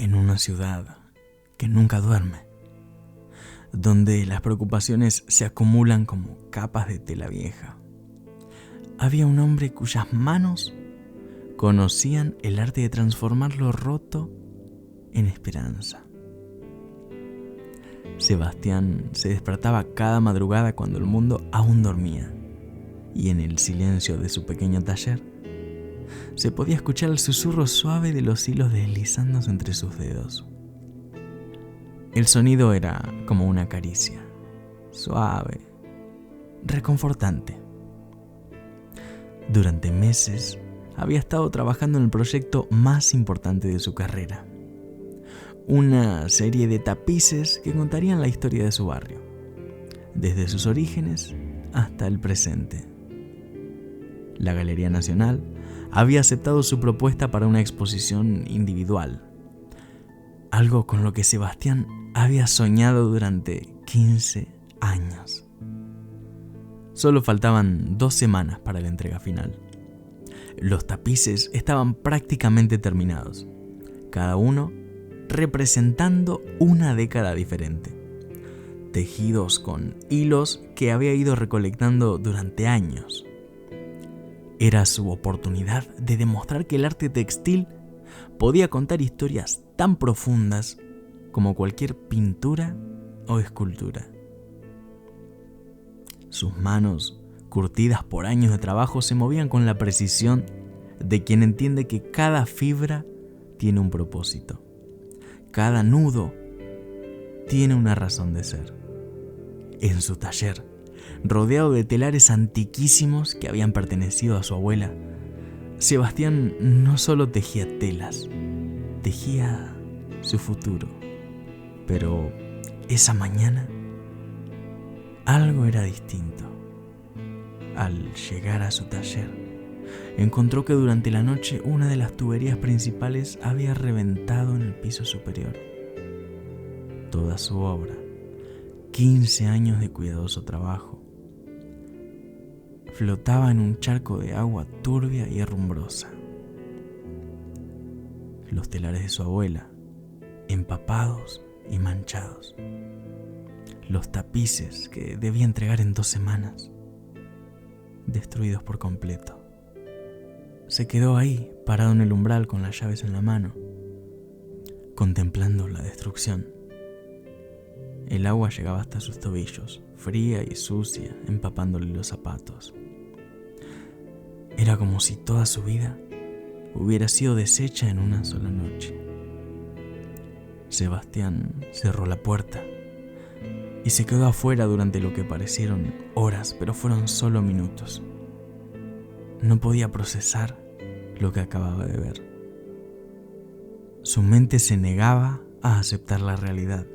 en una ciudad que nunca duerme, donde las preocupaciones se acumulan como capas de tela vieja, había un hombre cuyas manos conocían el arte de transformar lo roto en esperanza. Sebastián se despertaba cada madrugada cuando el mundo aún dormía, y en el silencio de su pequeño taller se podía escuchar el susurro suave de los hilos deslizándose entre sus dedos. El sonido era como una caricia, suave, reconfortante. Durante meses había estado trabajando en el proyecto más importante de su carrera, una serie de tapices que contarían la historia de su barrio, desde sus orígenes hasta el presente. La Galería Nacional había aceptado su propuesta para una exposición individual, algo con lo que Sebastián había soñado durante 15 años. Solo faltaban 2 semanas para la entrega final. Los tapices estaban prácticamente terminados, cada uno representando una década diferente, tejidos con hilos que había ido recolectando durante años. Era su oportunidad de demostrar que el arte textil podía contar historias tan profundas como cualquier pintura o escultura. Sus manos, curtidas por años de trabajo, se movían con la precisión de quien entiende que cada fibra tiene un propósito. Cada nudo tiene una razón de ser. En su taller, rodeado de telares antiquísimos que habían pertenecido a su abuela, Sebastián no solo tejía telas, tejía su futuro. Pero esa mañana algo era distinto. Al llegar a su taller, encontró que durante la noche una de las tuberías principales había reventado en el piso superior. Toda su obra, 15 años de cuidadoso trabajo, flotaba en un charco de agua turbia y herrumbrosa. Los telares de su abuela, empapados y manchados. Los tapices que debía entregar en 2 semanas, destruidos por completo. Se quedó ahí, parado en el umbral con las llaves en la mano, contemplando la destrucción. El agua llegaba hasta sus tobillos, fría y sucia, empapándole los zapatos. Era como si toda su vida hubiera sido deshecha en una sola noche. Sebastián cerró la puerta y se quedó afuera durante lo que parecieron horas, pero fueron solo minutos. No podía procesar lo que acababa de ver. Su mente se negaba a aceptar la realidad.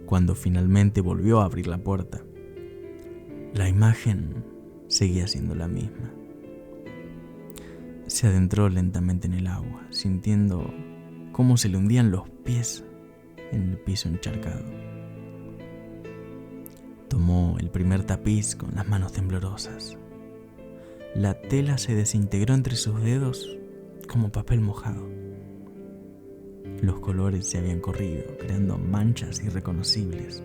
Cuando finalmente volvió a abrir la puerta, la imagen seguía siendo la misma. Se adentró lentamente en el agua, sintiendo cómo se le hundían los pies en el piso encharcado. Tomó el primer tapiz con las manos temblorosas. La tela se desintegró entre sus dedos como papel mojado. Los colores se habían corrido, creando manchas irreconocibles.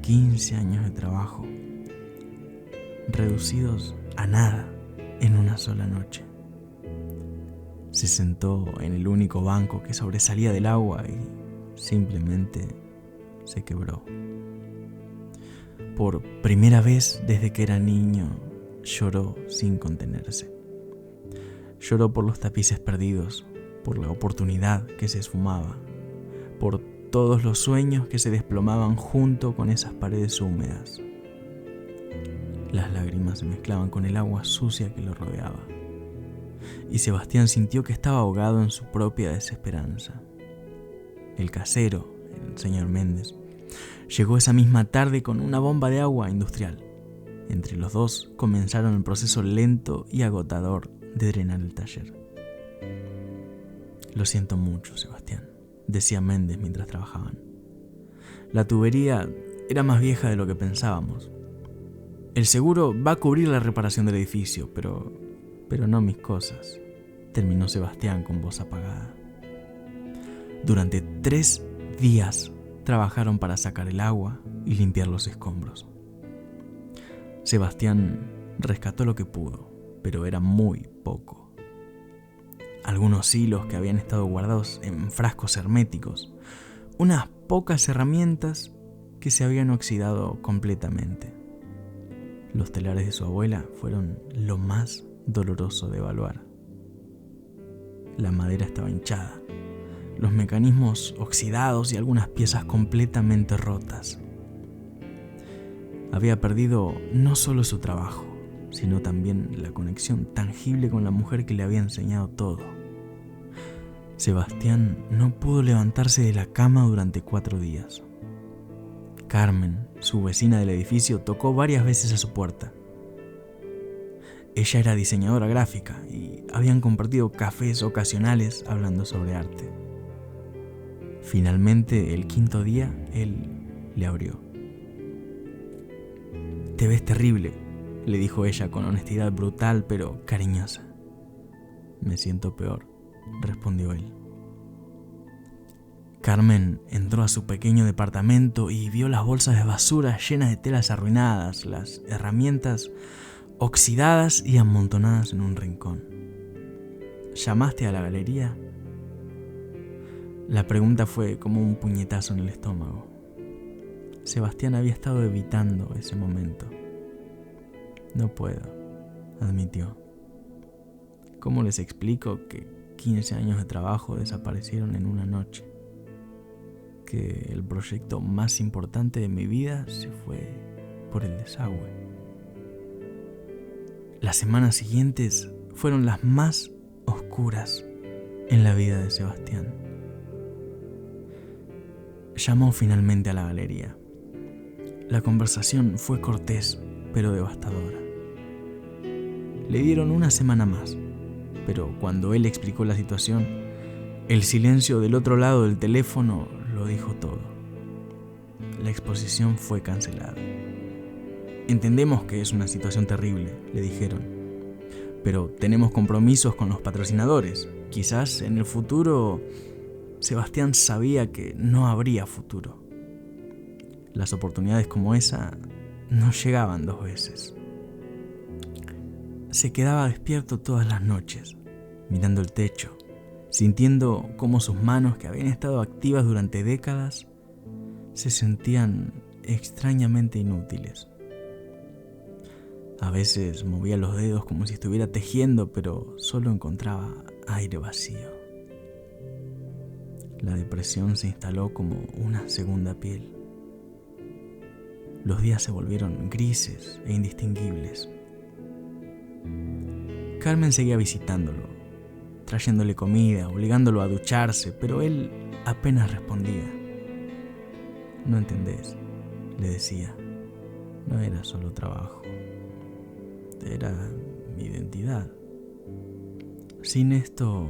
15 años de trabajo, reducidos a nada en una sola noche. Se sentó en el único banco que sobresalía del agua y simplemente se quebró. Por primera vez desde que era niño, lloró sin contenerse. Lloró por los tapices perdidos, por la oportunidad que se esfumaba, por todos los sueños que se desplomaban junto con esas paredes húmedas. Las lágrimas se mezclaban con el agua sucia que lo rodeaba, y Sebastián sintió que estaba ahogado en su propia desesperanza. El casero, el señor Méndez, llegó esa misma tarde con una bomba de agua industrial. Entre los dos comenzaron el proceso lento y agotador de drenar el taller. Lo siento mucho, Sebastián, decía Méndez mientras trabajaban. La tubería era más vieja de lo que pensábamos. El seguro va a cubrir la reparación del edificio, pero no mis cosas, terminó Sebastián con voz apagada. Durante 3 días trabajaron para sacar el agua y limpiar los escombros. Sebastián rescató lo que pudo, pero era muy poco. Algunos hilos que habían estado guardados en frascos herméticos, unas pocas herramientas que se habían oxidado completamente. Los telares de su abuela fueron lo más doloroso de evaluar. La madera estaba hinchada, los mecanismos oxidados y algunas piezas completamente rotas. Había perdido no solo su trabajo, sino también la conexión tangible con la mujer que le había enseñado todo. Sebastián no pudo levantarse de la cama durante 4 días. Carmen, su vecina del edificio, tocó varias veces a su puerta. Ella era diseñadora gráfica y habían compartido cafés ocasionales hablando sobre arte. Finalmente, el 5.º día, él le abrió. «Te ves terrible», le dijo ella con honestidad brutal pero cariñosa. «Me siento peor», respondió él. Carmen entró a su pequeño departamento y vio las bolsas de basura llenas de telas arruinadas, las herramientas oxidadas y amontonadas en un rincón. «¿Llamaste a la galería?». La pregunta fue como un puñetazo en el estómago. Sebastián había estado evitando ese momento. «No puedo», admitió. «¿Cómo les explico que 15 años de trabajo desaparecieron en una noche? Que el proyecto más importante de mi vida se fue por el desagüe». Las semanas siguientes fueron las más oscuras en la vida de Sebastián. Llamó finalmente a la galería. La conversación fue cortés, pero devastadora. Le dieron una semana más, pero cuando él explicó la situación, el silencio del otro lado del teléfono lo dijo todo. La exposición fue cancelada. «Entendemos que es una situación terrible», le dijeron, «pero tenemos compromisos con los patrocinadores. Quizás en el futuro». Sebastián sabía que no habría futuro. Las oportunidades como esa no llegaban 2 veces. Se quedaba despierto todas las noches, mirando el techo, sintiendo cómo sus manos, que habían estado activas durante décadas, se sentían extrañamente inútiles. A veces movía los dedos como si estuviera tejiendo, pero solo encontraba aire vacío. La depresión se instaló como una segunda piel. Los días se volvieron grises e indistinguibles. Carmen seguía visitándolo, trayéndole comida, obligándolo a ducharse, pero él apenas respondía. «No entendés», le decía. «No era solo trabajo. Era mi identidad. Sin esto,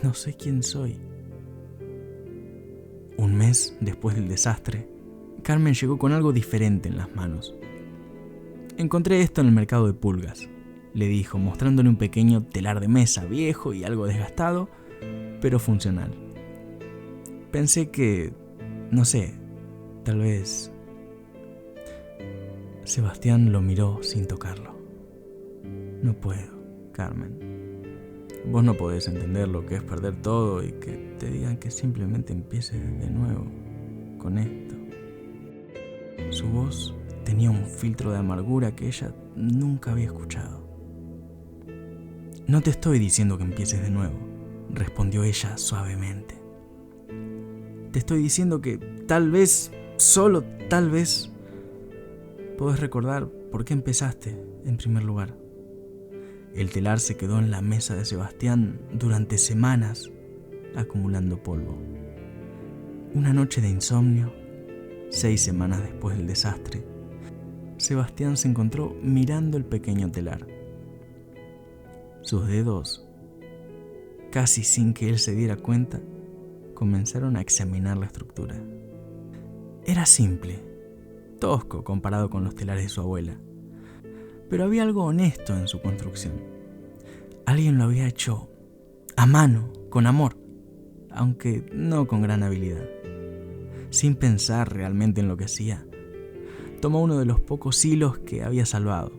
no sé quién soy». Un mes después del desastre, Carmen llegó con algo diferente en las manos. «Encontré esto en el mercado de pulgas», le dijo, mostrándole un pequeño telar de mesa viejo y algo desgastado, pero funcional. «Pensé que, no sé, tal vez...». Sebastián lo miró sin tocarlo. «No puedo, Carmen. Vos no podés entender lo que es perder todo y que te digan que simplemente empieces de nuevo con esto». Su voz tenía un filtro de amargura que ella nunca había escuchado. «No te estoy diciendo que empieces de nuevo», respondió ella suavemente. «Te estoy diciendo que tal vez, solo tal vez, podés recordar por qué empezaste en primer lugar». El telar se quedó en la mesa de Sebastián durante semanas, acumulando polvo. Una noche de insomnio, 6 semanas después del desastre, Sebastián se encontró mirando el pequeño telar. Sus dedos, casi sin que él se diera cuenta, comenzaron a examinar la estructura. Era simple, tosco comparado con los telares de su abuela, pero había algo honesto en su construcción. Alguien lo había hecho a mano, con amor, aunque no con gran habilidad. Sin pensar realmente en lo que hacía, tomó uno de los pocos hilos que había salvado.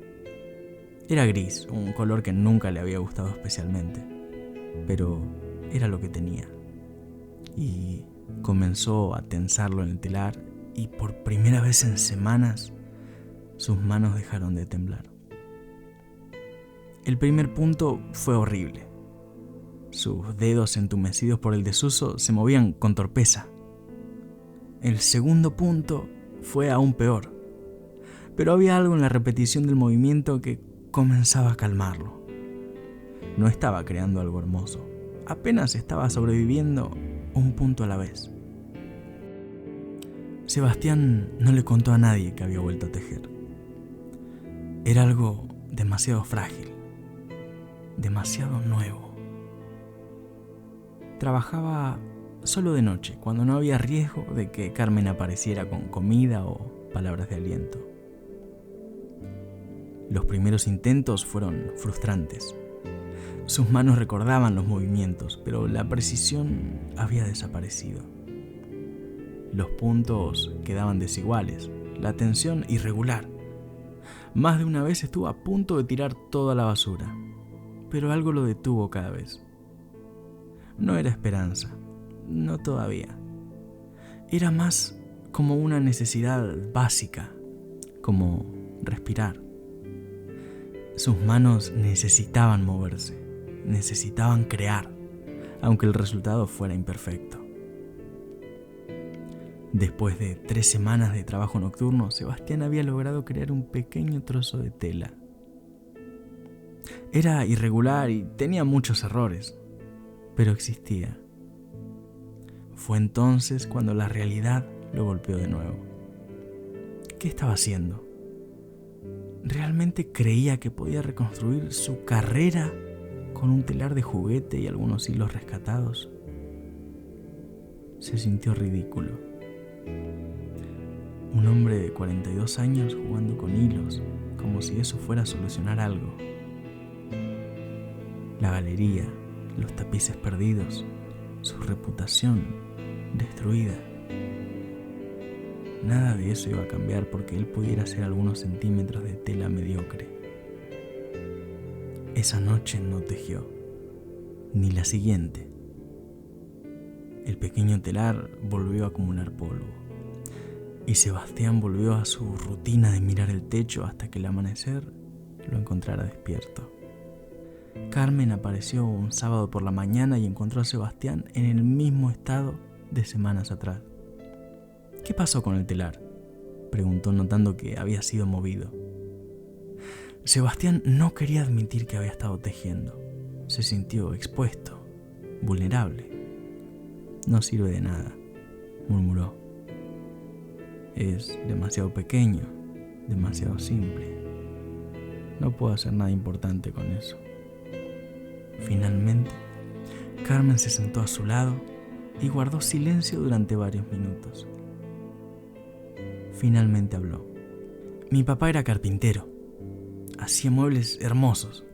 Era gris, un color que nunca le había gustado especialmente, pero era lo que tenía. Y comenzó a tensarlo en el telar y por primera vez en semanas sus manos dejaron de temblar. El primer punto fue horrible. Sus dedos entumecidos por el desuso se movían con torpeza. El segundo punto fue aún peor, pero había algo en la repetición del movimiento que comenzaba a calmarlo. No estaba creando algo hermoso, apenas estaba sobreviviendo un punto a la vez. Sebastián no le contó a nadie que había vuelto a tejer. Era algo demasiado frágil, demasiado nuevo. Trabajaba solo de noche, cuando no había riesgo de que Carmen apareciera con comida o palabras de aliento. Los primeros intentos fueron frustrantes. Sus manos recordaban los movimientos, pero la precisión había desaparecido. Los puntos quedaban desiguales, la tensión irregular. Más de una vez estuvo a punto de tirar toda la basura, pero algo lo detuvo cada vez. No era esperanza, no todavía. Era más como una necesidad básica, como respirar. Sus manos necesitaban moverse, necesitaban crear, aunque el resultado fuera imperfecto. Después de 3 semanas de trabajo nocturno, Sebastián había logrado crear un pequeño trozo de tela. Era irregular y tenía muchos errores, pero existía. Fue entonces cuando la realidad lo golpeó de nuevo. ¿Qué estaba haciendo? ¿Realmente creía que podía reconstruir su carrera con un telar de juguete y algunos hilos rescatados? Se sintió ridículo. Un hombre de 42 años jugando con hilos, como si eso fuera a solucionar algo. La galería, los tapices perdidos, su reputación destruida. Nada de eso iba a cambiar porque él pudiera hacer algunos centímetros de tela mediocre. Esa noche no tejió, ni la siguiente. El pequeño telar volvió a acumular polvo, y Sebastián volvió a su rutina de mirar el techo hasta que el amanecer lo encontrara despierto. Carmen apareció un sábado por la mañana y encontró a Sebastián en el mismo estado de semanas atrás. ¿Qué pasó con el telar?, preguntó notando que había sido movido. Sebastián no quería admitir que había estado tejiendo. Se sintió expuesto, vulnerable. No sirve de nada, murmuró. Es demasiado pequeño, demasiado simple. No puedo hacer nada importante con eso. Finalmente, Carmen se sentó a su lado y guardó silencio durante varios minutos. Finalmente habló. Mi papá era carpintero. Hacía muebles hermosos,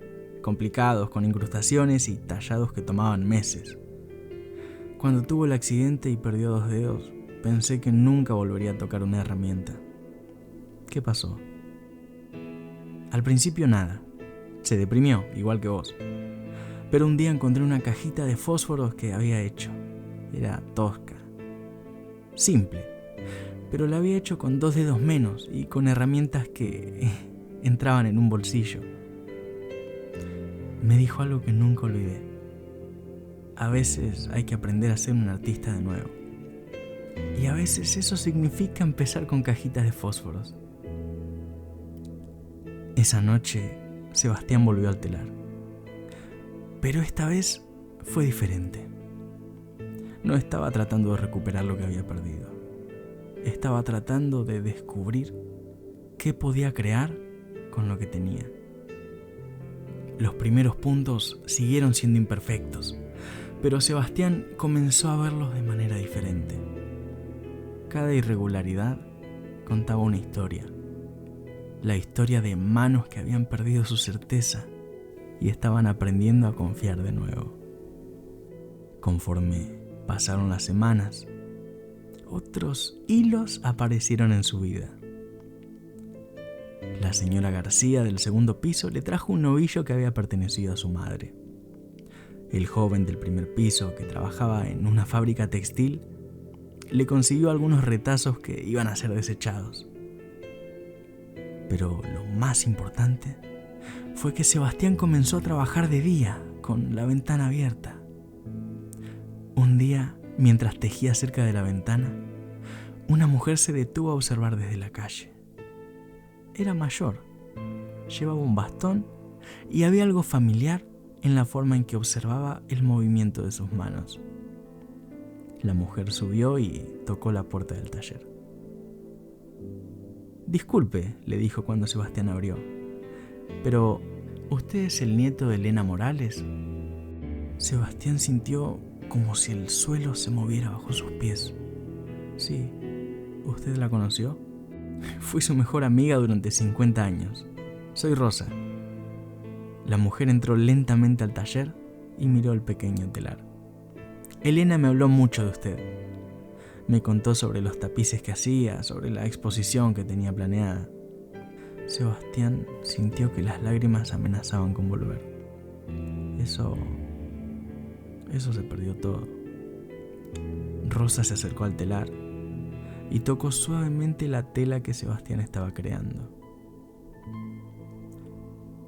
complicados, con incrustaciones y tallados que tomaban meses. Cuando tuvo el accidente y perdió 2 dedos, pensé que nunca volvería a tocar una herramienta. ¿Qué pasó? Al principio nada. Se deprimió, igual que vos. Pero un día encontré una cajita de fósforos que había hecho. Era tosca, simple, pero la había hecho con 2 dedos menos y con herramientas que entraban en un bolsillo. Me dijo algo que nunca olvidé. A veces hay que aprender a ser un artista de nuevo. Y a veces eso significa empezar con cajitas de fósforos. Esa noche, Sebastián volvió al telar. Pero esta vez fue diferente. No estaba tratando de recuperar lo que había perdido. Estaba tratando de descubrir qué podía crear con lo que tenía. Los primeros puntos siguieron siendo imperfectos, pero Sebastián comenzó a verlos de manera diferente. Cada irregularidad contaba una historia. La historia de manos que habían perdido su certeza y estaban aprendiendo a confiar de nuevo. Conforme Pasaron las semanas. Otros hilos aparecieron en su vida. La señora García del segundo piso le trajo un novillo que había pertenecido a su madre. El joven del primer piso, que trabajaba en una fábrica textil, le consiguió algunos retazos que iban a ser desechados. Pero lo más importante fue que Sebastián comenzó a trabajar de día, con la ventana abierta. Un día, mientras tejía cerca de la ventana, una mujer se detuvo a observar desde la calle. Era mayor, llevaba un bastón y había algo familiar en la forma en que observaba el movimiento de sus manos. La mujer subió y tocó la puerta del taller. «Disculpe», le dijo cuando Sebastián abrió, «pero ¿usted es el nieto de Elena Morales?» Sebastián sintió como si el suelo se moviera bajo sus pies. «Sí, ¿usted la conoció?» «Fui su mejor amiga durante 50 años. Soy Rosa». La mujer entró lentamente al taller y miró el pequeño telar. «Elena me habló mucho de usted. Me contó sobre los tapices que hacía, sobre la exposición que tenía planeada». Sebastián sintió que las lágrimas amenazaban con volver. Eso se perdió todo. Rosa se acercó al telar y tocó suavemente la tela que Sebastián estaba creando.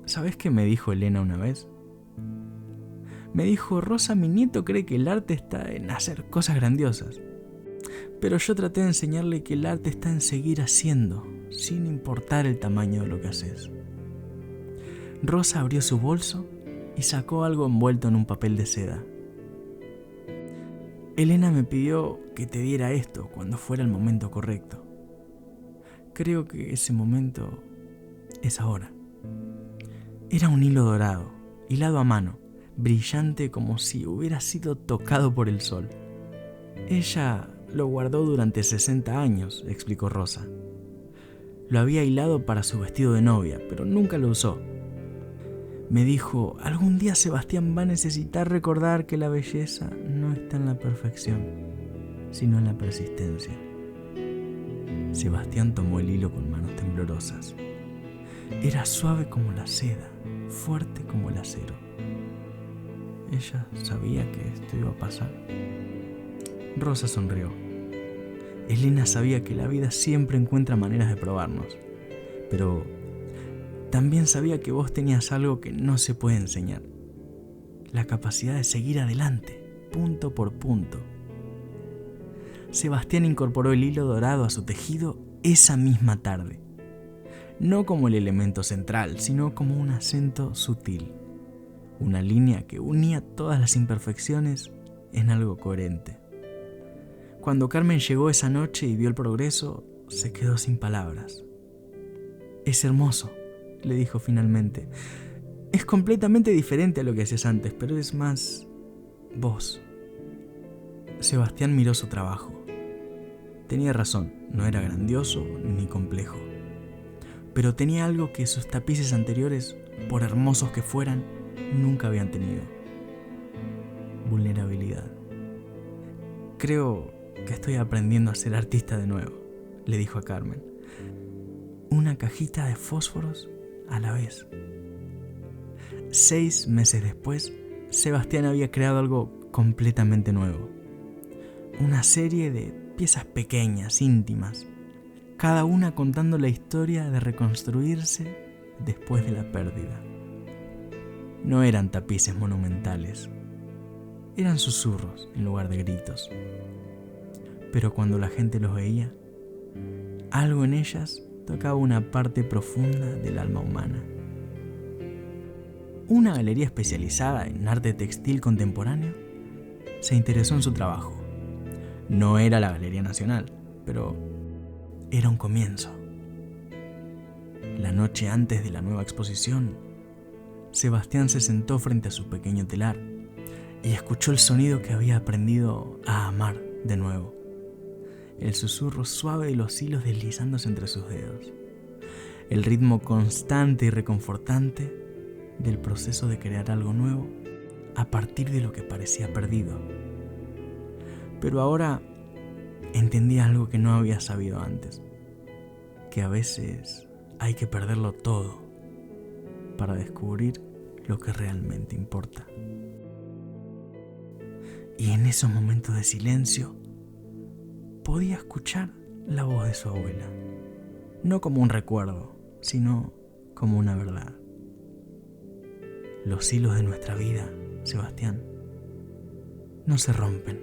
¿Sabes qué me dijo Elena una vez? Me dijo: «Rosa, mi nieto cree que el arte está en hacer cosas grandiosas. Pero yo traté de enseñarle que el arte está en seguir haciendo, sin importar el tamaño de lo que haces». Rosa abrió su bolso y sacó algo envuelto en un papel de seda. «Elena me pidió que te diera esto cuando fuera el momento correcto. Creo que ese momento es ahora». Era un hilo dorado, hilado a mano, brillante como si hubiera sido tocado por el sol. «Ella lo guardó durante 60 años», explicó Rosa. «Lo había hilado para su vestido de novia, pero nunca lo usó. Me dijo: algún día Sebastián va a necesitar recordar que la belleza no está en la perfección, sino en la persistencia». Sebastián tomó el hilo con manos temblorosas. Era suave como la seda, fuerte como el acero. ¿Ella sabía que esto iba a pasar? Rosa sonrió. Elena sabía que la vida siempre encuentra maneras de probarnos, pero también sabía que vos tenías algo que no se puede enseñar: la capacidad de seguir adelante, punto por punto. Sebastián incorporó el hilo dorado a su tejido esa misma tarde. No como el elemento central, sino como un acento sutil, una línea que unía todas las imperfecciones en algo coherente. Cuando Carmen llegó esa noche y vio el progreso, se quedó sin palabras. «Es hermoso», le dijo finalmente. «Es completamente diferente a lo que hacías antes, pero es más vos». Sebastián miró su trabajo. Tenía razón, no era grandioso ni complejo, pero tenía algo que sus tapices anteriores, por hermosos que fueran, nunca habían tenido: vulnerabilidad. «Creo que estoy aprendiendo a ser artista de nuevo», le dijo a Carmen. «Una cajita de fósforos a la vez». 6 meses después, Sebastián había creado algo completamente nuevo. Una serie de piezas pequeñas, íntimas, cada una contando la historia de reconstruirse después de la pérdida. No eran tapices monumentales, eran susurros en lugar de gritos. Pero cuando la gente los veía, algo en ellas tocaba una parte profunda del alma humana. Una galería especializada en arte textil contemporáneo se interesó en su trabajo. No era la Galería Nacional, pero era un comienzo. La noche antes de la nueva exposición, Sebastián se sentó frente a su pequeño telar y escuchó el sonido que había aprendido a amar de nuevo: el susurro suave de los hilos deslizándose entre sus dedos, el ritmo constante y reconfortante del proceso de crear algo nuevo a partir de lo que parecía perdido. Pero ahora entendí algo que no había sabido antes, que a veces hay que perderlo todo para descubrir lo que realmente importa. Y en esos momentos de silencio podía escuchar la voz de su abuela, no como un recuerdo, sino como una verdad. Los hilos de nuestra vida, Sebastián, no se rompen.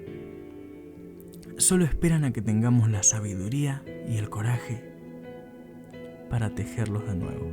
Solo esperan a que tengamos la sabiduría y el coraje para tejerlos de nuevo.